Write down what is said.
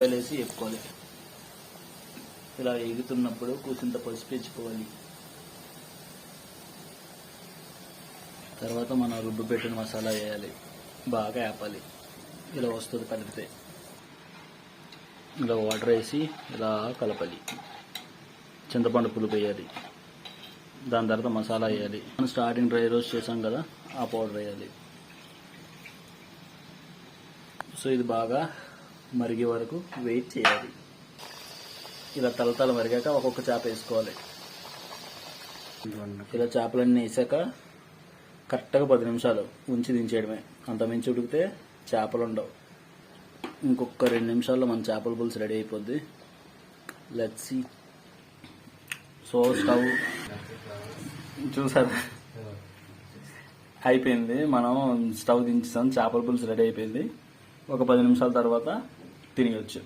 వేసి వేపుకోవాలి. ఇలా ఎగుతున్నప్పుడు కూసింత పసుపు వేసుకోవాలి. తర్వాత మనం రుబ్బు పెట్టిన మసాలా వేయాలి, బాగా వేపాలి. ఇలా వస్తుంది కలిపితే. ఇలా వాటర్ వేసి ఇలా కలపాలి. చింతపండు పులుపు వేయాలి. దాని తర్వాత మసాలా వేయాలి. మనం స్టార్టింగ్ డ్రై రోస్ట్ చేసాం కదా, ఆ పౌడర్ వేయాలి. సో ఇది బాగా మరిగే వరకు వెయిట్ చేయాలి. ఇలా తలతల మరిగాక ఒక్కొక్క చేప వేసుకోవాలి. ఇలా చేపలన్నీ వేసాక కరెక్ట్గా 10 నిమిషాలు ఉంచి దించేయడమే. అంత మించి ఉడికితే చేపలు ఉండవు. ఇంకొక 2 నిమిషాల్లో మన చేపల పులుసు రెడీ అయిపోద్ది. Let's see. సో స్టవ్ చూసారా, అయిపోయింది. మనం స్టవ్ దించేసాం, చేపల పులుసు రెడీ అయిపోయింది. ఒక 10 నిమిషాల తర్వాత తినేయచ్చు.